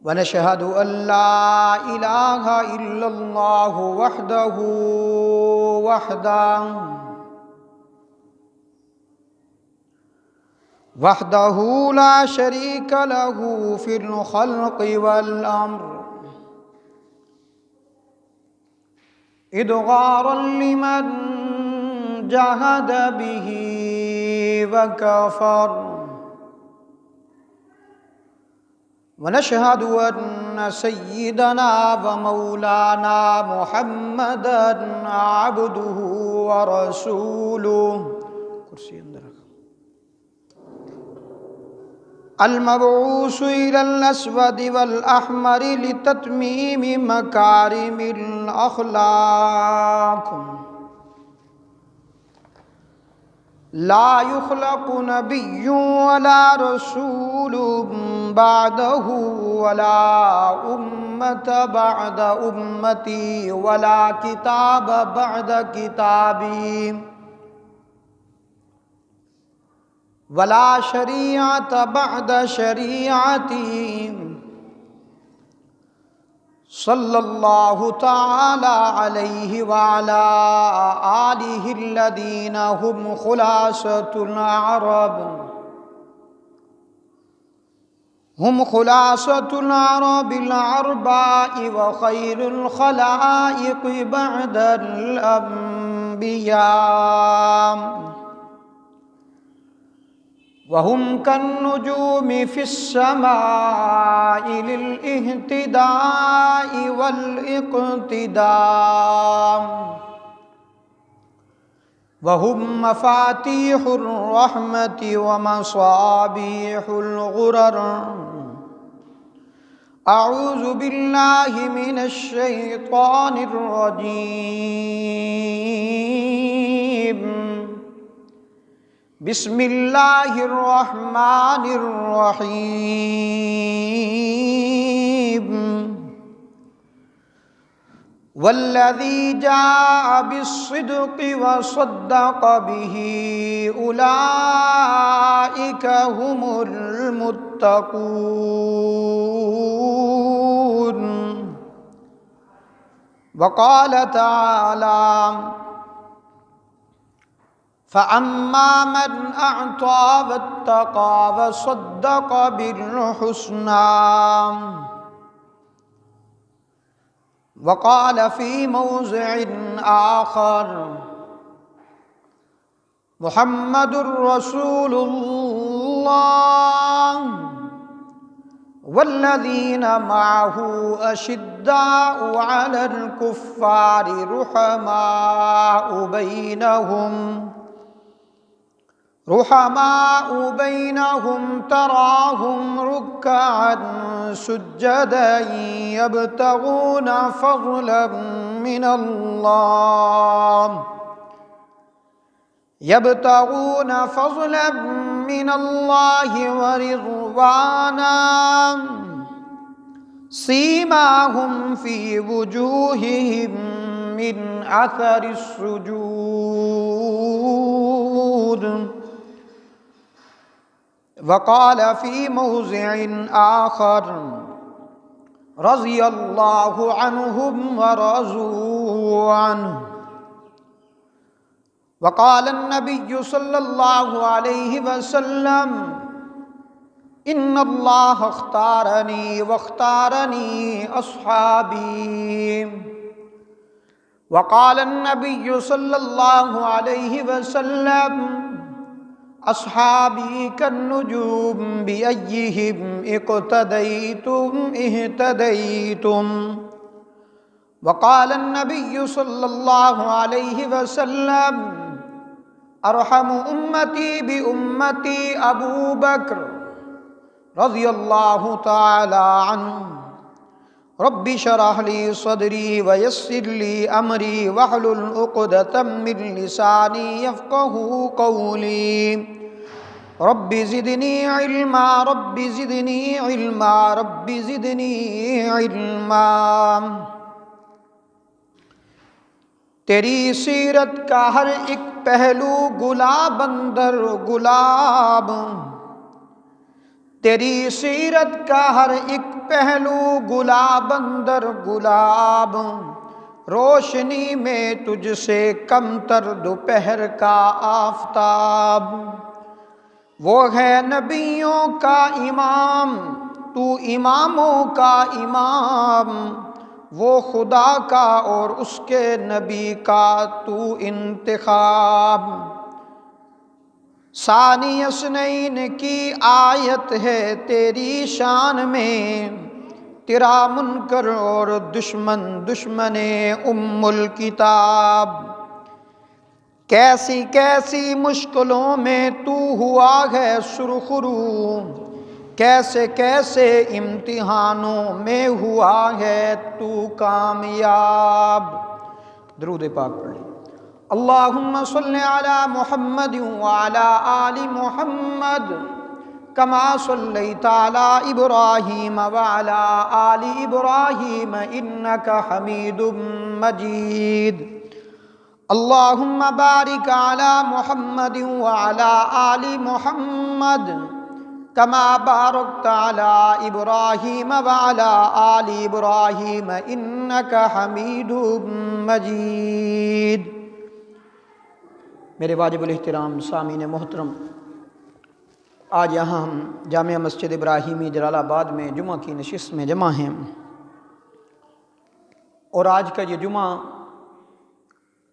ونشهد أن لا إله إلا الله وحده لا شريك له في الخلق والأمر إدغارا لمن جهد به وكفر ونشهد أن سيدنا ومولانا محمدا عبده ورسوله المبعوث إلى الأسود والأحمر لتتميم مكارم الأخلاق لا يخلق نبي ولا رسول بعده ولا أمة بعد أمتي ولا كتاب بعد كتابي ولا شريعة بعد شريعتي صلى الله تعالى عليه وعلى آله الذين هم خلاصة العرب الأرباء وخير الخلائق بعد الأنبياء وهم كالنجوم في السماء للاهتداء والاقتداء وهم مفاتيح الرحمة ومصابيح الغرر أعوذ بالله من الشيطان الرجيم بسم الله الرحمن الرحيم والذي جاء بالصدق وصدق به أولئك هم المتقون وقال تعالى فأما من أعطى واتقى وصدق بالحسنى وقال في موضع آخر محمد رسول الله والذين معه أشداء على الكفار رحماء بينهم تراهم ركعا سجدا يبتغون فضلا من الله ورضوانا سيماهم في وجوههم من أثر السجود وقال في موضع آخر رضي الله عنهم ورضوا عنه وقال النبي صلى الله عليه وسلم إن الله اختارني واختارني أصحابي وقال النبي صلى الله عليه وسلم أصحابي كالنجوم بأيهم اقتديتم اهتديتم وقال النبي صلى الله عليه وسلم أرحم أمتي بأمتي أبو بكر رضي الله تعالى عنه رب اشرح لي صدري ويسر لي أمري واحلل عقدة من لساني يفقهوا قولي رب زدني علما رب زدني علما رب زدني علما تیری سیرت کا ہر ایک پہلو گلاب اندر گلاب تیری سیرت کا ہر ایک پہلو گلاب اندر گلاب، روشنی میں تجھ سے کم تر دوپہر کا آفتاب۔ وہ ہے نبیوں کا امام، تو اماموں کا امام، وہ خدا کا اور اس کے نبی کا تو انتخاب۔ ثانی اثنین کی آیت ہے تیری شان میں، تیرا منکر اور دشمن دشمن ام الکتاب۔ کیسی کیسی مشکلوں میں تو ہوا ہے سرخرو، کیسے کیسے امتحانوں میں ہوا ہے تو کامیاب۔ درود پاک پڑھیں۔ اللہم صلی علی محمد وعلی آل محمد کما صلیت علی ابراہیم وعلی آل ابراہیم انک حمید مجید۔ اللہم بارک علی محمد وعلی آل محمد کما بارکت علی ابراہیم وعلی آل ابراہیم انک حمید مجید۔ میرے واجب الاحترام سامعین محترم، آج یہاں ہم جامعہ مسجد ابراہیمی جلال آباد میں جمعہ کی نشست میں جمع ہیں، اور آج کا یہ جمعہ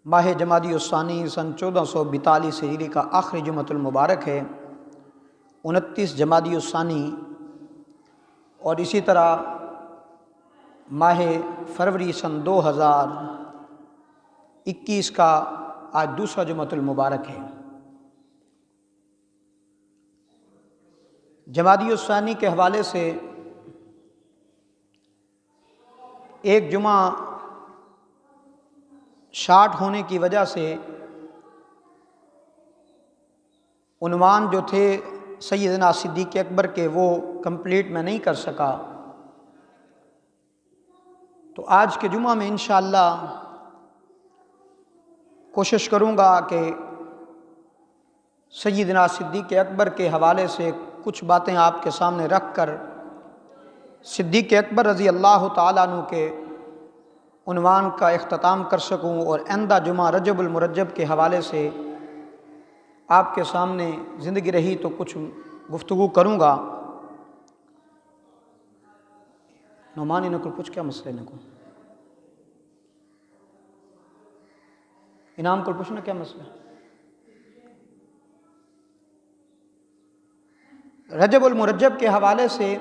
ماہ جمادی الثانی سن 1442 ہجری کا آخری جمعۃ المبارک ہے، 29 جمادی الثانی، اور اسی طرح ماہ فروری سن 2021 کا آج دوسرا جمعۃ المبارک ہے۔ جمادی الثانی کے حوالے سے ایک جمعہ شارٹ ہونے کی وجہ سے عنوان جو تھے سیدنا صدیق اکبر کے وہ کمپلیٹ میں نہیں کر سکا، تو آج کے جمعہ میں انشاءاللہ کوشش کروں گا کہ سیدنا صدیق اکبر کے حوالے سے کچھ باتیں آپ کے سامنے رکھ کر صدیق اکبر رضی اللہ تعالیٰ عنہ کے عنوان کا اختتام کر سکوں، اور آئندہ جمعہ رجب المرجب کے حوالے سے آپ کے سامنے زندگی رہی تو کچھ گفتگو کروں گا۔ نعمان نہ کو کچھ کیا مسئلے نہ کو انعام کو پوچھنا کیا مسئلہ۔ رجب المرجب کے حوالے سے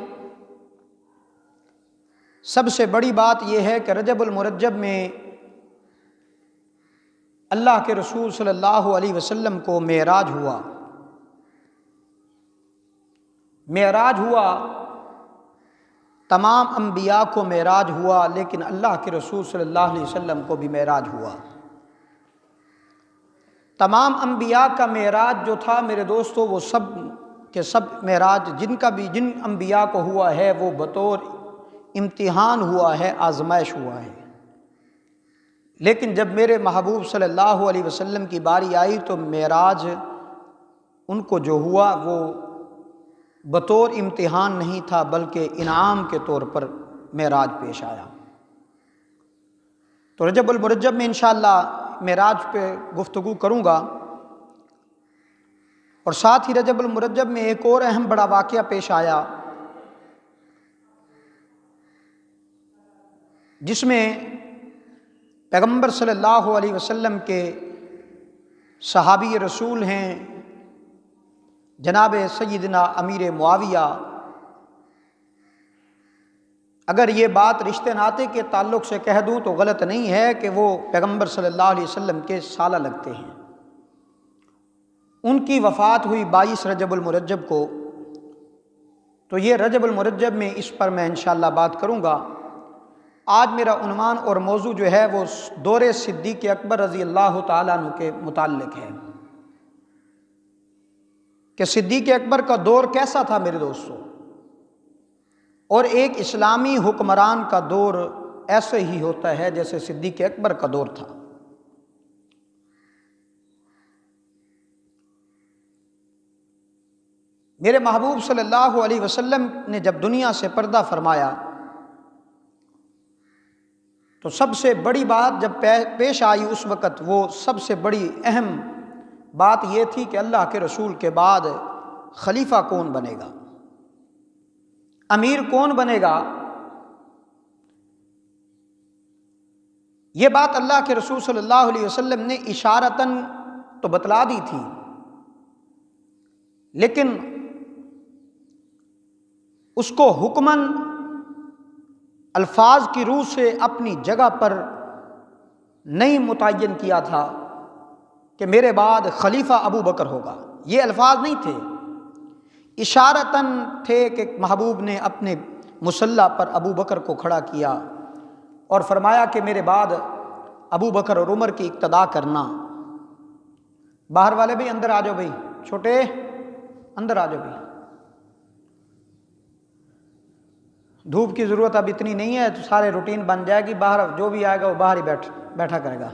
سب سے بڑی بات یہ ہے کہ رجب المرجب میں اللہ کے رسول صلی اللہ علیہ وسلم کو معراج ہوا۔ معراج ہوا، تمام انبیاء کو معراج ہوا، لیکن اللہ کے رسول صلی اللہ علیہ وسلم کو بھی معراج ہوا۔ تمام انبیاء کا معراج جو تھا میرے دوستو، وہ سب کے سب معراج جن انبیاء کو ہوا ہے وہ بطور امتحان ہوا ہے، آزمائش ہوا ہے، لیکن جب میرے محبوب صلی اللہ علیہ وسلم کی باری آئی تو معراج ان کو جو ہوا وہ بطور امتحان نہیں تھا بلکہ انعام کے طور پر معراج پیش آیا۔ تو رجب المرجب میں انشاءاللہ معراج پہ گفتگو کروں گا، اور ساتھ ہی رجب المرجب میں ایک اور اہم بڑا واقعہ پیش آیا جس میں پیغمبر صلی اللہ علیہ وسلم کے صحابی رسول ہیں جناب سیدنا امیر معاویہ۔ اگر یہ بات رشتے ناطے کے تعلق سے کہہ دوں تو غلط نہیں ہے کہ وہ پیغمبر صلی اللہ علیہ وسلم کے سالہ لگتے ہیں۔ ان کی وفات ہوئی 22 رجب المرجب کو، تو یہ رجب المرجب میں اس پر میں انشاءاللہ بات کروں گا۔ آج میرا عنوان اور موضوع جو ہے وہ دور صدیق اکبر رضی اللہ تعالیٰ عنہ کے متعلق ہے کہ صدیق اکبر کا دور کیسا تھا میرے دوستو، اور ایک اسلامی حکمران کا دور ایسے ہی ہوتا ہے جیسے صدیق اکبر کا دور تھا۔ میرے محبوب صلی اللہ علیہ وسلم نے جب دنیا سے پردہ فرمایا تو سب سے بڑی بات جب پیش آئی اس وقت، وہ سب سے بڑی اہم بات یہ تھی کہ اللہ کے رسول کے بعد خلیفہ کون بنے گا، امیر کون بنے گا۔ یہ بات اللہ کے رسول صلی اللہ علیہ وسلم نے اشارتاً تو بتلا دی تھی، لیکن اس کو حکماً الفاظ کی روح سے اپنی جگہ پر نہیں متعین کیا تھا کہ میرے بعد خلیفہ ابو بکر ہوگا، یہ الفاظ نہیں تھے، اشارتاً تھے کہ محبوب نے اپنے مصلی پر ابو بکر کو کھڑا کیا اور فرمایا کہ میرے بعد ابو بکر اور عمر کی اقتدا کرنا۔ باہر والے بھی اندر آ جاؤ، بھائی چھوٹے اندر آ جاؤ، بھائی دھوپ کی ضرورت اب اتنی نہیں ہے، تو سارے روٹین بن جائے گی، باہر جو بھی آئے گا وہ باہر ہی بیٹھا کرے گا۔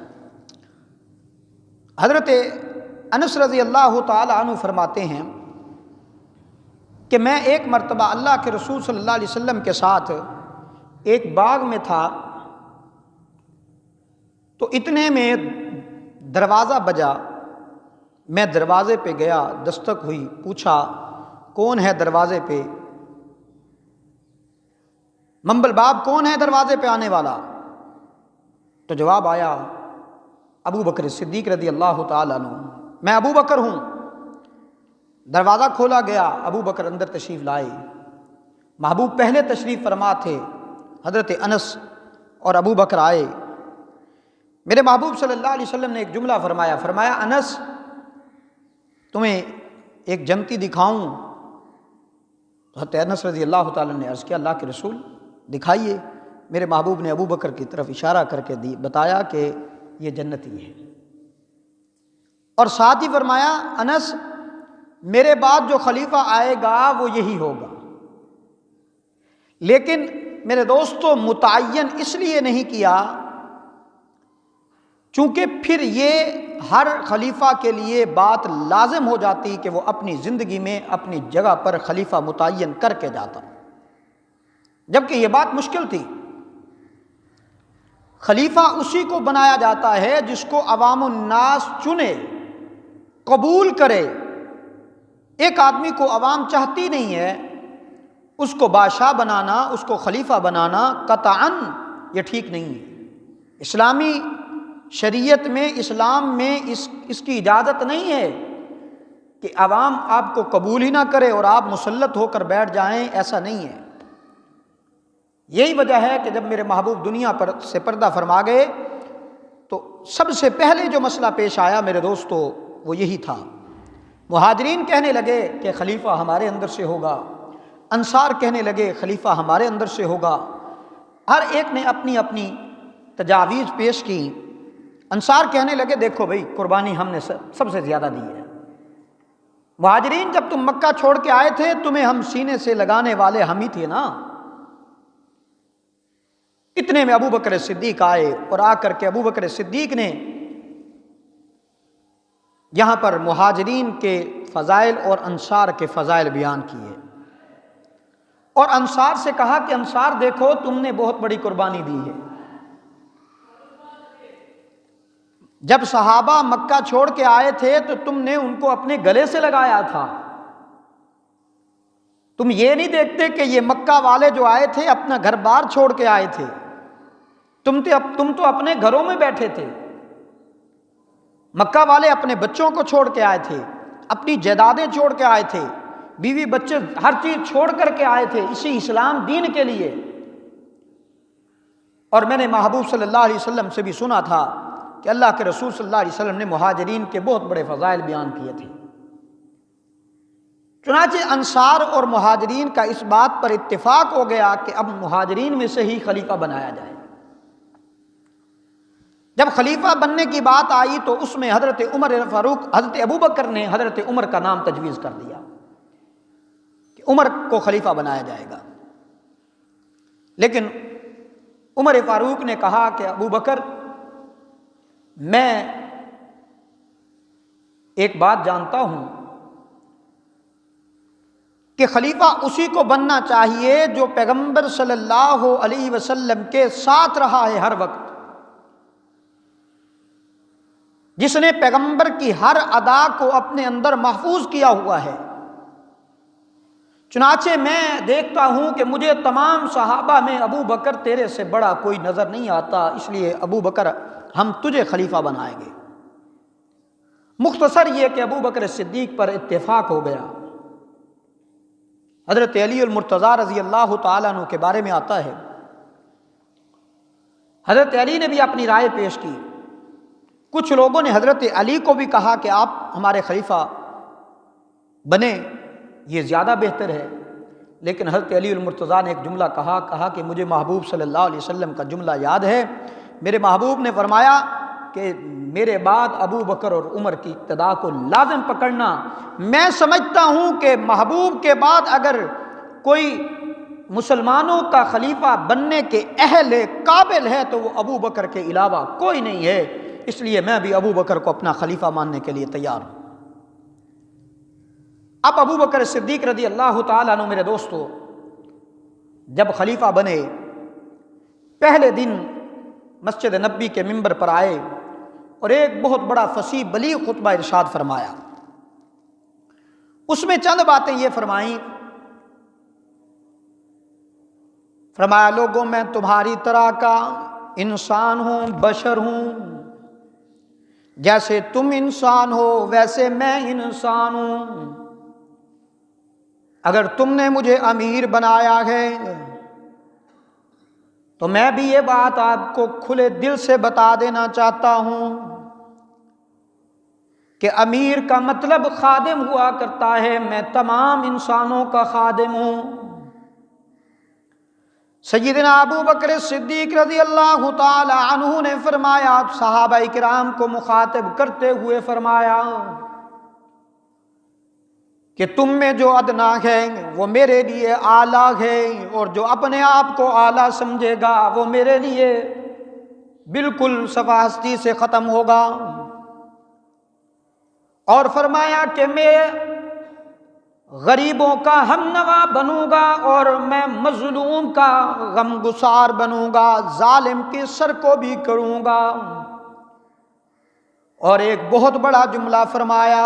حضرت انس رضی اللہ تعالی عنہ فرماتے ہیں کہ میں ایک مرتبہ اللہ کے رسول صلی اللہ علیہ وسلم کے ساتھ ایک باغ میں تھا، تو اتنے میں دروازہ بجا، میں دروازے پہ گیا، دستک ہوئی، پوچھا کون ہے دروازے پہ، منبل باب کون ہے دروازے پہ آنے والا، تو جواب آیا ابو بکر صدیق رضی اللہ تعالیٰ عنہ، میں ابو بکر ہوں۔ دروازہ کھولا گیا، ابو بکر اندر تشریف لائے، محبوب پہلے تشریف فرما تھے، حضرت انس اور ابو بکر آئے۔ میرے محبوب صلی اللہ علیہ وسلم نے ایک جملہ فرمایا انس تمہیں ایک جنتی دکھاؤں؟ حضرت انس رضی اللہ تعالیٰ نے عرض کیا اللہ کے رسول دکھائیے۔ میرے محبوب نے ابو بکر کی طرف اشارہ کر کے بتایا کہ یہ جنتی ہے، اور ساتھ ہی فرمایا انس میرے بعد جو خلیفہ آئے گا وہ یہی ہوگا۔ لیکن میرے دوستو متعین اس لیے نہیں کیا چونکہ پھر یہ ہر خلیفہ کے لیے بات لازم ہو جاتی کہ وہ اپنی زندگی میں اپنی جگہ پر خلیفہ متعین کر کے جاتا، جبکہ یہ بات مشکل تھی۔ خلیفہ اسی کو بنایا جاتا ہے جس کو عوام الناس چنے، قبول کرے۔ ایک آدمی کو عوام چاہتی نہیں ہے، اس کو بادشاہ بنانا، اس کو خلیفہ بنانا قطعاً یہ ٹھیک نہیں ہے۔ اسلامی شریعت میں، اسلام میں اس کی اجازت نہیں ہے کہ عوام آپ کو قبول ہی نہ کرے اور آپ مسلط ہو کر بیٹھ جائیں، ایسا نہیں ہے۔ یہی وجہ ہے کہ جب میرے محبوب دنیا پر سے پردہ فرما گئے تو سب سے پہلے جو مسئلہ پیش آیا میرے دوستو وہ یہی تھا۔ مہاجرین کہنے لگے کہ خلیفہ ہمارے اندر سے ہوگا، انصار کہنے لگے خلیفہ ہمارے اندر سے ہوگا، ہر ایک نے اپنی اپنی تجاویز پیش کی۔ انصار کہنے لگے دیکھو بھائی قربانی ہم نے سب سے زیادہ دی ہے، مہاجرین جب تم مکہ چھوڑ کے آئے تھے تمہیں ہم سینے سے لگانے والے ہم ہی تھے نا۔ اتنے میں ابو بکر صدیق آئے اور آ کر کے ابو بکر صدیق نے یہاں پر مہاجرین کے فضائل اور انصار کے فضائل بیان کیے، اور انصار سے کہا کہ انصار دیکھو تم نے بہت بڑی قربانی دی ہے۔ جب صحابہ مکہ چھوڑ کے آئے تھے تو تم نے ان کو اپنے گلے سے لگایا تھا، تم یہ نہیں دیکھتے کہ یہ مکہ والے جو آئے تھے اپنا گھر بار چھوڑ کے آئے تھے، تم تو اپنے گھروں میں بیٹھے تھے، مکہ والے اپنے بچوں کو چھوڑ کے آئے تھے، اپنی جائیدادیں چھوڑ کے آئے تھے، بیوی بچے ہر چیز چھوڑ کر کے آئے تھے اسی اسلام دین کے لیے۔ اور میں نے محبوب صلی اللہ علیہ وسلم سے بھی سنا تھا کہ اللہ کے رسول صلی اللہ علیہ وسلم نے مہاجرین کے بہت بڑے فضائل بیان کیے تھے۔ چنانچہ انصار اور مہاجرین کا اس بات پر اتفاق ہو گیا کہ اب مہاجرین میں سے ہی خلیفہ بنایا جائے۔ جب خلیفہ بننے کی بات آئی تو اس میں حضرت عمر فاروق، حضرت ابو بکر نے حضرت عمر کا نام تجویز کر دیا کہ عمر کو خلیفہ بنایا جائے گا۔ لیکن عمر فاروق نے کہا کہ ابو بکر میں ایک بات جانتا ہوں کہ خلیفہ اسی کو بننا چاہیے جو پیغمبر صلی اللہ علیہ وسلم کے ساتھ رہا ہے ہر وقت، جس نے پیغمبر کی ہر ادا کو اپنے اندر محفوظ کیا ہوا ہے۔ چنانچہ میں دیکھتا ہوں کہ مجھے تمام صحابہ میں ابو بکر تیرے سے بڑا کوئی نظر نہیں آتا، اس لیے ابو بکر ہم تجھے خلیفہ بنائیں گے۔ مختصر یہ کہ ابو بکر صدیق پر اتفاق ہو گیا۔ حضرت علی المرتضیٰ رضی اللہ تعالیٰ عنہ کے بارے میں آتا ہے، حضرت علی نے بھی اپنی رائے پیش کی۔ کچھ لوگوں نے حضرت علی کو بھی کہا کہ آپ ہمارے خلیفہ بنے، یہ زیادہ بہتر ہے، لیکن حضرت علی المرتضیٰ نے ایک جملہ کہا کہ مجھے محبوب صلی اللہ علیہ وسلم کا جملہ یاد ہے۔ میرے محبوب نے فرمایا کہ میرے بعد ابو بکر اور عمر کی اقتداء کو لازم پکڑنا۔ میں سمجھتا ہوں کہ محبوب کے بعد اگر کوئی مسلمانوں کا خلیفہ بننے کے اہل قابل ہے تو وہ ابو بکر کے علاوہ کوئی نہیں ہے، اس لیے میں بھی ابو بکر کو اپنا خلیفہ ماننے کے لیے تیار ہوں۔ اب ابو بکر صدیق رضی اللہ تعالیٰ عنہ میرے دوستو جب خلیفہ بنے، پہلے دن مسجد نبوی کے منبر پر آئے اور ایک بہت بڑا فصیح بلیغ خطبہ ارشاد فرمایا۔ اس میں چند باتیں یہ فرمایا لوگوں میں تمہاری طرح کا انسان ہوں، بشر ہوں، جیسے تم انسان ہو ویسے میں انسان ہوں۔ اگر تم نے مجھے امیر بنایا ہے تو میں بھی یہ بات آپ کو کھلے دل سے بتا دینا چاہتا ہوں کہ امیر کا مطلب خادم ہوا کرتا ہے، میں تمام انسانوں کا خادم ہوں۔ سیدنا ابو بکر صدیق رضی اللہ تعالی عنہ نے فرمایا، صحابہ کرام کو مخاطب کرتے ہوئے فرمایا کہ تم میں جو ادنا ہے وہ میرے لیے اعلیٰ ہے، اور جو اپنے آپ کو اعلیٰ سمجھے گا وہ میرے لیے بالکل صفا ہستی سے ختم ہوگا۔ اور فرمایا کہ میں غریبوں کا ہمنوا بنوں گا اور میں مظلوم کا غم گسار بنوں گا، ظالم کے سر کو بھی کروں گا۔ اور ایک بہت بڑا جملہ فرمایا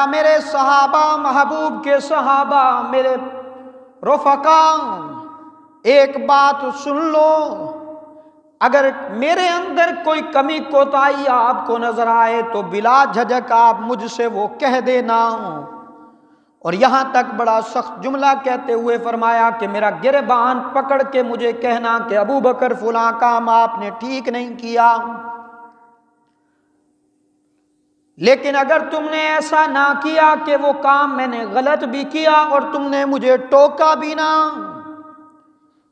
میرے صحابہ، محبوب کے صحابہ، میرے رفقا، ایک بات سن لو، اگر میرے اندر کوئی کمی کوتاہی آپ کو نظر آئے تو بلا جھجک آپ مجھ سے وہ کہہ دینا۔ اور یہاں تک بڑا سخت جملہ کہتے ہوئے فرمایا کہ میرا گریبان پکڑ کے مجھے کہنا کہ ابو بکر فلاں کام آپ نے ٹھیک نہیں کیا، لیکن اگر تم نے ایسا نہ کیا کہ وہ کام میں نے غلط بھی کیا اور تم نے مجھے ٹوکا بھی نہ،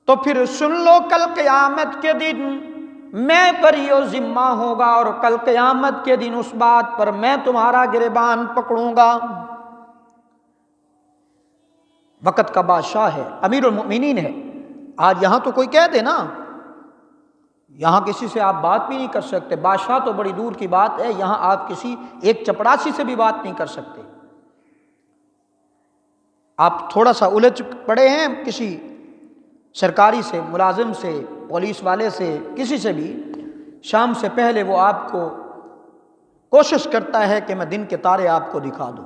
تو پھر سن لو کل قیامت کے دن میں بری و ذمہ ہوگا، اور کل قیامت کے دن اس بات پر میں تمہارا گریبان پکڑوں گا۔ وقت کا بادشاہ ہے، امیر المؤمنین ہے۔ آج یہاں تو کوئی کہہ دے نا، یہاں کسی سے آپ بات بھی نہیں کر سکتے، بادشاہ تو بڑی دور کی بات ہے، یہاں آپ کسی ایک چپڑاسی سے بھی بات نہیں کر سکتے۔ آپ تھوڑا سا الجھ پڑے ہیں کسی سرکاری سے، ملازم سے، پولیس والے سے، کسی سے بھی، شام سے پہلے وہ آپ کو کوشش کرتا ہے کہ میں دن کے تارے آپ کو دکھا دوں۔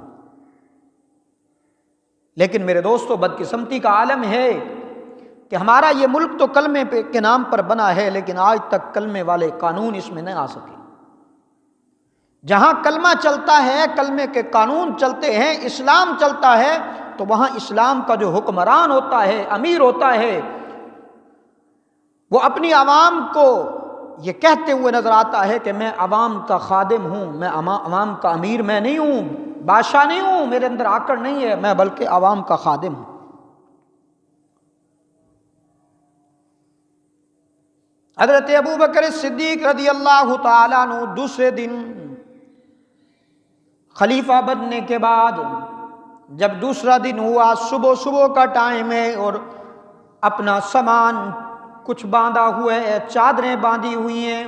لیکن میرے دوستو بدقسمتی کا عالم ہے کہ ہمارا یہ ملک تو کلمے کے نام پر بنا ہے، لیکن آج تک کلمے والے قانون اس میں نہیں آ سکے۔ جہاں کلمہ چلتا ہے، کلمے کے قانون چلتے ہیں، اسلام چلتا ہے، تو وہاں اسلام کا جو حکمران ہوتا ہے، امیر ہوتا ہے، وہ اپنی عوام کو یہ کہتے ہوئے نظر آتا ہے کہ میں عوام کا خادم ہوں، میں عوام کا امیر میں نہیں ہوں، بادشاہ نہیں ہوں، میرے اندر آکڑ نہیں ہے، میں بلکہ عوام کا خادم ہوں۔ حضرت ابو بکر صدیق رضی اللہ تعالیٰ عنہ دوسرے دن خلیفہ بننے کے بعد جب دوسرا دن ہوا، صبح کا ٹائم ہے اور اپنا سامان کچھ باندھا ہوا ہے، چادریں باندھی ہوئی ہیں،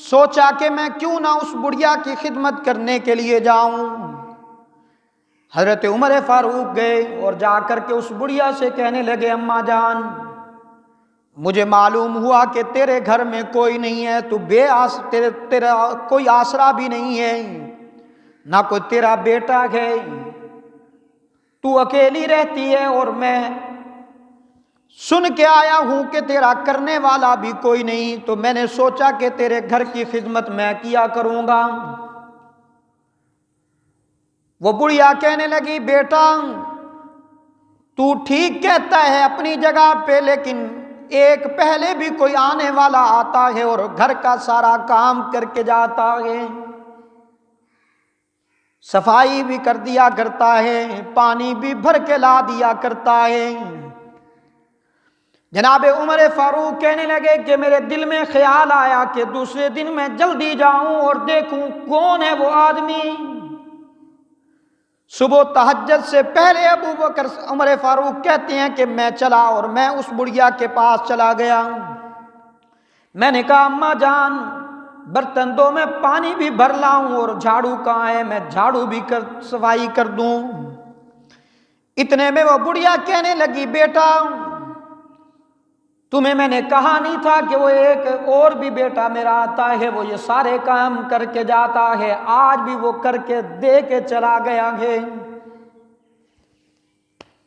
سوچا کہ میں کیوں نہ اس بڑھیا کی خدمت کرنے کے لیے جاؤں۔ حضرت عمر فاروق گئے اور جا کر کے اس بڑھیا سے کہنے لگے اماں جان، مجھے معلوم ہوا کہ تیرے گھر میں کوئی نہیں ہے، تو تیرا کوئی آسرا بھی نہیں ہے، نہ کوئی تیرا بیٹا ہے، تو اکیلی رہتی ہے، اور میں سن کے آیا ہوں کہ تیرا کرنے والا بھی کوئی نہیں، تو میں نے سوچا کہ تیرے گھر کی خدمت میں کیا کروں گا۔ وہ بڑھیا کہنے لگی بیٹا تو ٹھیک کہتا ہے اپنی جگہ پہ، لیکن ایک پہلے بھی کوئی آنے والا آتا ہے اور گھر کا سارا کام کر کے جاتا ہے، صفائی بھی کر دیا کرتا ہے، پانی بھی بھر کے لا دیا کرتا ہے۔ جناب عمر فاروق کہنے لگے کہ میرے دل میں خیال آیا کہ دوسرے دن میں جلدی جاؤں اور دیکھوں کون ہے وہ آدمی۔ صبح تہجد سے پہلے عمر فاروق کہتے ہیں کہ میں چلا اور میں اس بڑھیا کے پاس چلا گیا۔ میں نے کہا اماں جان برتن دو، میں پانی بھی بھر لاؤں، اور جھاڑو کہاں ہے، میں جھاڑو بھی صفائی کر دوں۔ اتنے میں وہ بڑھیا کہنے لگی بیٹا تمہیں میں نے کہا نہیں تھا کہ وہ ایک اور بھی بیٹا میرا آتا ہے، وہ یہ سارے کام کر کے جاتا ہے، آج بھی وہ کر کے دے کے چلا گیا ہے۔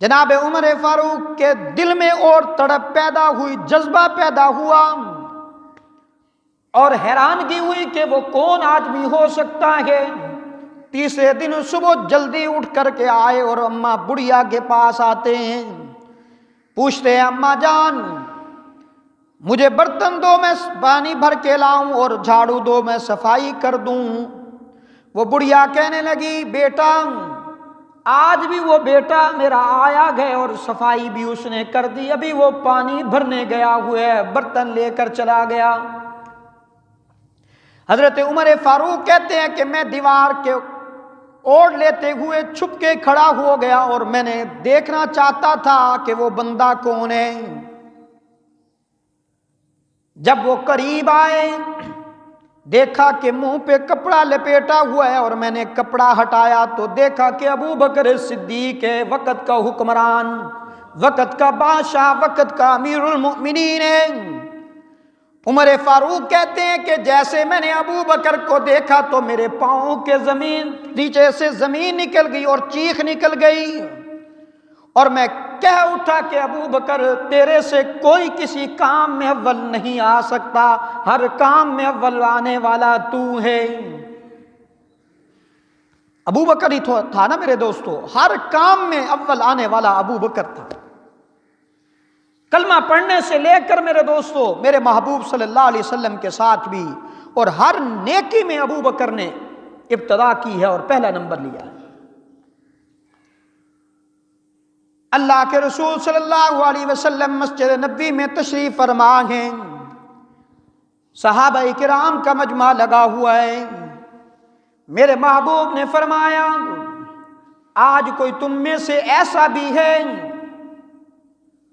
جناب عمر فاروق کے دل میں اور تڑپ پیدا ہوئی، جذبہ پیدا ہوا، اور حیرانگی ہوئی کہ وہ کون آدمی ہو سکتا ہے۔ تیسرے دن صبح جلدی اٹھ کر کے آئے اور اماں بڑھیا کے پاس آتے ہیں، پوچھتے ہیں اماں جان مجھے برتن دو میں پانی بھر کے لاؤں، اور جھاڑو دو میں صفائی کر دوں۔ وہ بڑھیا کہنے لگی بیٹا آج بھی وہ بیٹا میرا آیا گئے اور صفائی بھی اس نے کر دی، ابھی وہ پانی بھرنے گیا ہوا ہے، برتن لے کر چلا گیا۔ حضرت عمر فاروق کہتے ہیں کہ میں دیوار کے اوڑھ لیتے ہوئے چھپ کے کھڑا ہو گیا، اور میں نے دیکھنا چاہتا تھا کہ وہ بندہ کون ہے۔ جب وہ قریب آئے دیکھا کہ منہ پہ کپڑا لپیٹا ہوا ہے، اور میں نے کپڑا ہٹایا تو دیکھا کہ ابو بکر صدیق ہے، وقت کا حکمران، وقت کا بادشاہ، وقت کا امیر المؤمنین ہے۔ عمر فاروق کہتے ہیں کہ جیسے میں نے ابو بکر کو دیکھا تو میرے پاؤں کے نیچے سے زمین نکل گئی اور چیخ نکل گئی، اور میں کہہ اٹھا کہ ابو بکر تیرے سے کوئی کسی کام میں اول نہیں آ سکتا، ہر کام میں اول آنے والا تو ہے۔ ابو بکر ہی تھا نا میرے دوستو، ہر کام میں اول آنے والا ابو بکر تھا۔ کلمہ پڑھنے سے لے کر میرے دوستو میرے محبوب صلی اللہ علیہ وسلم کے ساتھ بھی، اور ہر نیکی میں ابو بکر نے ابتدا کی ہے اور پہلا نمبر لیا ہے۔ اللہ کے رسول صلی اللہ علیہ وسلم مسجد نبوی میں تشریف فرما ہیں، صحابہ کرام کا مجمع لگا ہوا ہے۔ میرے محبوب نے فرمایا آج کوئی تم میں سے ایسا بھی ہے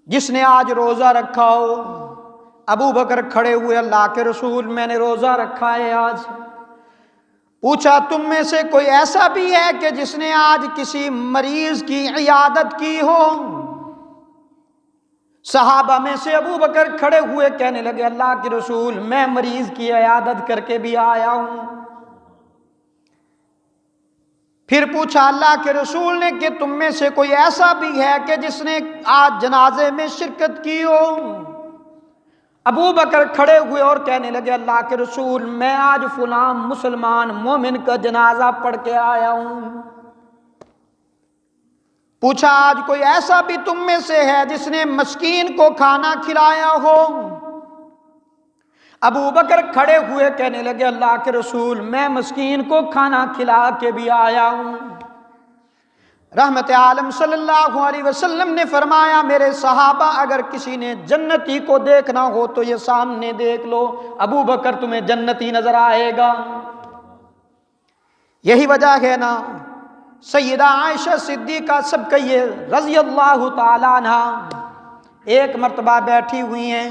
جس نے آج روزہ رکھا ہو؟ ابو بکر کھڑے ہوئے، اللہ کے رسول میں نے روزہ رکھا ہے آج۔ پوچھا تم میں سے کوئی ایسا بھی ہے کہ جس نے آج کسی مریض کی عیادت کی ہو؟ صحابہ میں سے ابو بکر کھڑے ہوئے کہنے لگے اللہ کے رسول میں مریض کی عیادت کر کے بھی آیا ہوں۔ پھر پوچھا اللہ کے رسول نے کہ تم میں سے کوئی ایسا بھی ہے کہ جس نے آج جنازے میں شرکت کی ہو؟ ابو بکر کھڑے ہوئے اور کہنے لگے اللہ کے رسول میں آج فلاں مسلمان مومن کا جنازہ پڑھ کے آیا ہوں۔ پوچھا آج کوئی ایسا بھی تم میں سے ہے جس نے مسکین کو کھانا کھلایا ہو؟ ابو بکر کھڑے ہوئے کہنے لگے اللہ کے رسول میں مسکین کو کھانا کھلا کے بھی آیا ہوں۔ رحمت عالم صلی اللہ علیہ وسلم نے فرمایا میرے صحابہ اگر کسی نے جنتی کو دیکھنا ہو تو یہ سامنے دیکھ لو، ابو بکر تمہیں جنتی نظر آئے گا۔ یہی وجہ ہے نا سیدہ عائشہ صدیقہ سب کہیے رضی اللہ تعالیٰ عنہ ایک مرتبہ بیٹھی ہوئی ہیں،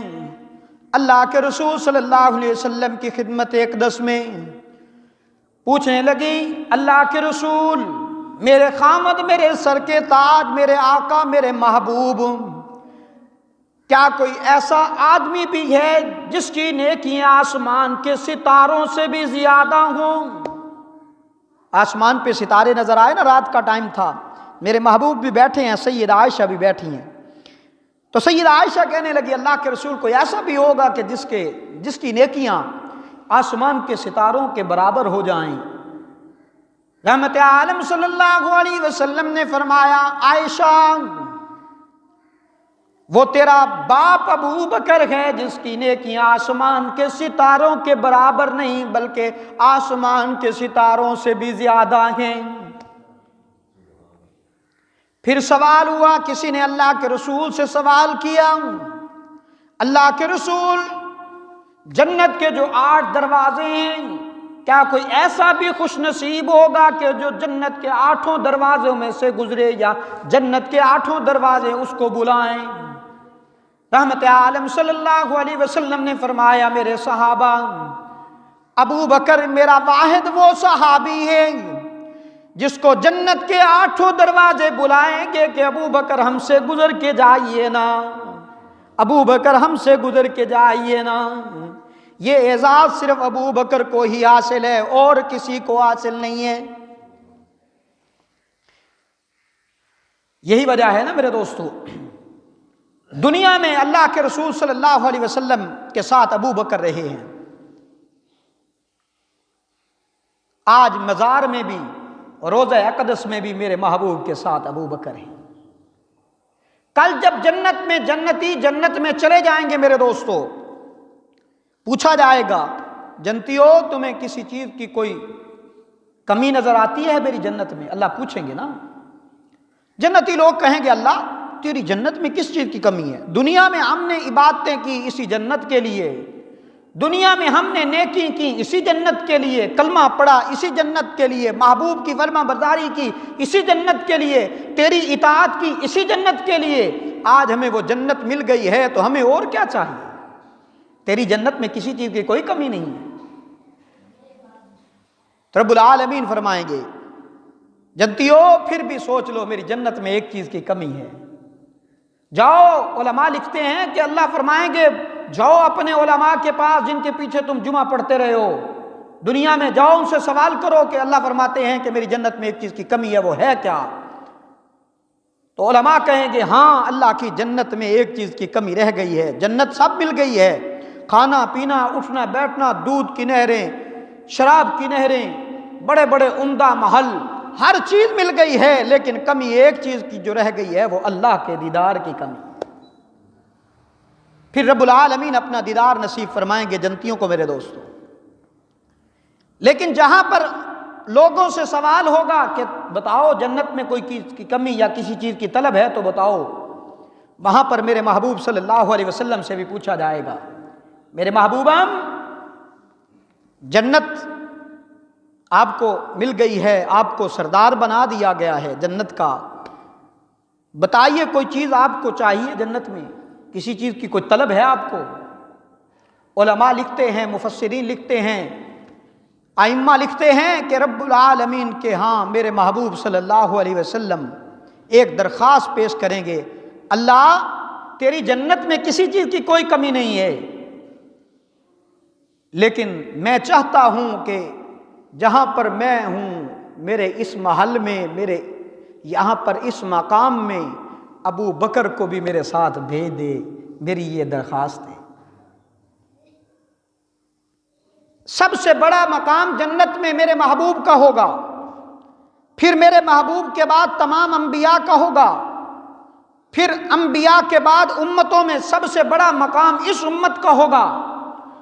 اللہ کے رسول صلی اللہ علیہ وسلم کی خدمت اقدس میں پوچھنے لگی، اللہ کے رسول، میرے خامد، میرے سر کے تاج، میرے آقا، میرے محبوب، کیا کوئی ایسا آدمی بھی ہے جس کی نیکیاں آسمان کے ستاروں سے بھی زیادہ ہوں؟ آسمان پہ ستارے نظر آئے نا، رات کا ٹائم تھا، میرے محبوب بھی بیٹھے ہیں، سیدہ عائشہ بھی بیٹھی ہیں، تو سیدہ عائشہ کہنے لگی، اللہ کے رسول، کوئی ایسا بھی ہوگا کہ جس کی نیکیاں آسمان کے ستاروں کے برابر ہو جائیں؟ رحمت عالم صلی اللہ علیہ وسلم نے فرمایا، عائشہ، وہ تیرا باپ ابو بکر ہے جس کی نیکیاں آسمان کے ستاروں کے برابر نہیں بلکہ آسمان کے ستاروں سے بھی زیادہ ہیں۔ پھر سوال ہوا، کسی نے اللہ کے رسول سے سوال کیا، اللہ کے رسول، جنت کے جو 8 دروازے ہیں، کیا کوئی ایسا بھی خوش نصیب ہوگا کہ جو جنت کے 8 دروازوں میں سے گزرے یا جنت کے 8 دروازے اس کو بلائیں؟ رحمت عالم صلی اللہ علیہ وسلم نے فرمایا، میرے صحابہ، ابو بکر میرا واحد وہ صحابی ہے جس کو جنت کے 8 دروازے بلائیں گے کہ ابو بکر ہم سے گزر کے جائیے نا، ابو بکر ہم سے گزر کے جائیے نا۔ یہ اعزاز صرف ابو بکر کو ہی حاصل ہے، اور کسی کو حاصل نہیں ہے۔ یہی وجہ ہے نا میرے دوستو، دنیا میں اللہ کے رسول صلی اللہ علیہ وسلم کے ساتھ ابو بکر رہے ہیں، آج مزار میں بھی، روضہ اقدس میں بھی میرے محبوب کے ساتھ ابو بکر ہیں۔ کل جب جنت میں جنتی جنت میں چلے جائیں گے میرے دوستو، پوچھا جائے گا، جنتیو تمہیں کسی چیز کی کوئی کمی نظر آتی ہے میری جنت میں؟ اللہ پوچھیں گے نا، جنتی لوگ کہیں گے، اللہ تیری جنت میں کس چیز کی کمی ہے؟ دنیا میں ہم نے عبادتیں کی اسی جنت کے لیے، دنیا میں ہم نے نیکی کی اسی جنت کے لیے، کلمہ پڑھا اسی جنت کے لیے، محبوب کی فرما برداری کی اسی جنت کے لیے، تیری اطاعت کی اسی جنت کے لیے، آج ہمیں وہ جنت مل گئی ہے تو ہمیں اور کیا چاہیے؟ تیری جنت میں کسی چیز کی کوئی کمی نہیں ہے۔ تو رب العالمین فرمائیں گے، جنتیو پھر بھی سوچ لو، میری جنت میں ایک چیز کی کمی ہے۔ جاؤ، علماء لکھتے ہیں کہ اللہ فرمائیں گے، جاؤ اپنے علماء کے پاس جن کے پیچھے تم جمعہ پڑھتے رہے ہو دنیا میں، جاؤ ان سے سوال کرو کہ اللہ فرماتے ہیں کہ میری جنت میں ایک چیز کی کمی ہے، وہ ہے کیا؟ تو علماء کہیں گے، ہاں اللہ کی جنت میں ایک چیز کی کمی رہ گئی ہے، جنت سب مل گئی ہے، کھانا پینا، اٹھنا بیٹھنا، دودھ کی نہریں، شراب کی نہریں، بڑے بڑے عمدہ محل، ہر چیز مل گئی ہے، لیکن کمی ایک چیز کی جو رہ گئی ہے وہ اللہ کے دیدار کی کمی۔ پھر رب العالمین اپنا دیدار نصیب فرمائیں گے جنتیوں کو میرے دوستوں۔ لیکن جہاں پر لوگوں سے سوال ہوگا کہ بتاؤ جنت میں کوئی چیز کی کمی یا کسی چیز کی طلب ہے تو بتاؤ، وہاں پر میرے محبوب صلی اللہ علیہ وسلم سے بھی پوچھا جائے گا، میرے محبوبام، جنت آپ کو مل گئی ہے، آپ کو سردار بنا دیا گیا ہے جنت کا، بتائیے کوئی چیز آپ کو چاہیے جنت میں، کسی چیز کی کوئی طلب ہے آپ کو؟ علماء لکھتے ہیں، مفسرین لکھتے ہیں، ائمہ لکھتے ہیں کہ رب العالمین کے ہاں میرے محبوب صلی اللہ علیہ وسلم ایک درخواست پیش کریں گے، اللہ تیری جنت میں کسی چیز کی کوئی کمی نہیں ہے، لیکن میں چاہتا ہوں کہ جہاں پر میں ہوں، میرے اس محل میں، میرے یہاں پر اس مقام میں ابو بکر کو بھی میرے ساتھ بھیج دے، میری یہ درخواست ہے۔ سب سے بڑا مقام جنت میں میرے محبوب کا ہوگا، پھر میرے محبوب کے بعد تمام انبیاء کا ہوگا، پھر انبیاء کے بعد امتوں میں سب سے بڑا مقام اس امت کا ہوگا،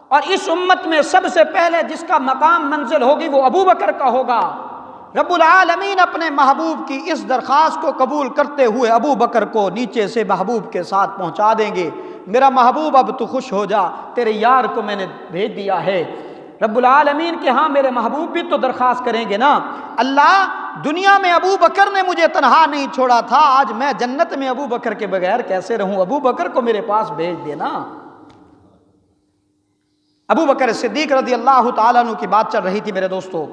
اور اس امت میں سب سے پہلے جس کا مقام منزل ہوگی وہ ابو بکر کا ہوگا۔ رب العالمین اپنے محبوب کی اس درخواست کو قبول کرتے ہوئے ابو بکر کو نیچے سے محبوب کے ساتھ پہنچا دیں گے، میرا محبوب اب تو خوش ہو جا، تیرے یار کو میں نے بھیج دیا ہے۔ رب العالمین کے ہاں میرے محبوب بھی تو درخواست کریں گے نا، اللہ دنیا میں ابو بکر نے مجھے تنہا نہیں چھوڑا تھا، آج میں جنت میں ابو بکر کے بغیر کیسے رہوں، ابو بکر کو میرے پاس بھیج دینا۔ ابو بکر صدیق رضی اللہ تعالیٰ عنہ کی بات چل رہی تھی میرے دوستو۔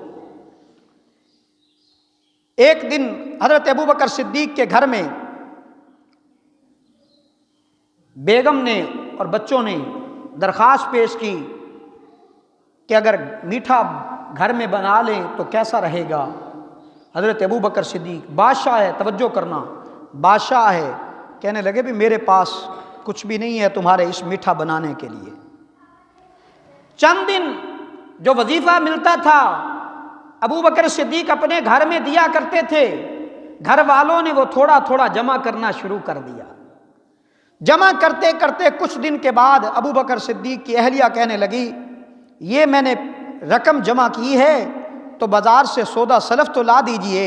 ایک دن حضرت ابو بکر صدیق کے گھر میں بیگم نے اور بچوں نے درخواست پیش کی کہ اگر میٹھا گھر میں بنا لیں تو کیسا رہے گا۔ حضرت ابو بکر صدیق بادشاہ ہے، توجہ کرنا، بادشاہ ہے، کہنے لگے بھی میرے پاس کچھ بھی نہیں ہے تمہارے اس میٹھا بنانے کے لیے۔ چند دن جو وظیفہ ملتا تھا ابو بکر صدیق اپنے گھر میں دیا کرتے تھے، گھر والوں نے وہ تھوڑا تھوڑا جمع کرنا شروع کر دیا۔ جمع کرتے کرتے کچھ دن کے بعد ابو بکر صدیق کی اہلیہ کہنے لگی یہ میں نے رقم جمع کی ہے تو بازار سے سودا سلف تو لا دیجئے،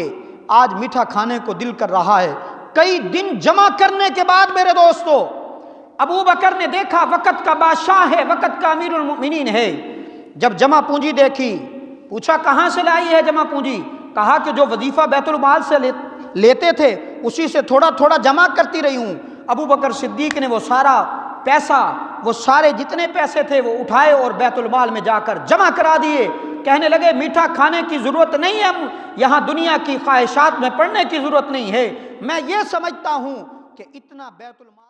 آج میٹھا کھانے کو دل کر رہا ہے۔ کئی دن جمع کرنے کے بعد میرے دوستو ابو بکر نے دیکھا وقت کا بادشاہ ہے، وقت کا امیر المؤمنین ہے۔ جب جمع پونجی دیکھی، پوچھا کہاں سے لائی ہے جمع پونجی؟ کہا کہ جو وظیفہ بیت المال سے لیتے تھے اسی سے تھوڑا تھوڑا جمع کرتی رہی ہوں۔ ابو بکر صدیق نے وہ سارا پیسہ، وہ سارے جتنے پیسے تھے وہ اٹھائے اور بیت المال میں جا کر جمع کرا دیے۔ کہنے لگے میٹھا کھانے کی ضرورت نہیں ہے، یہاں دنیا کی خواہشات میں پڑنے کی ضرورت نہیں ہے، میں یہ سمجھتا ہوں کہ اتنا بیت المال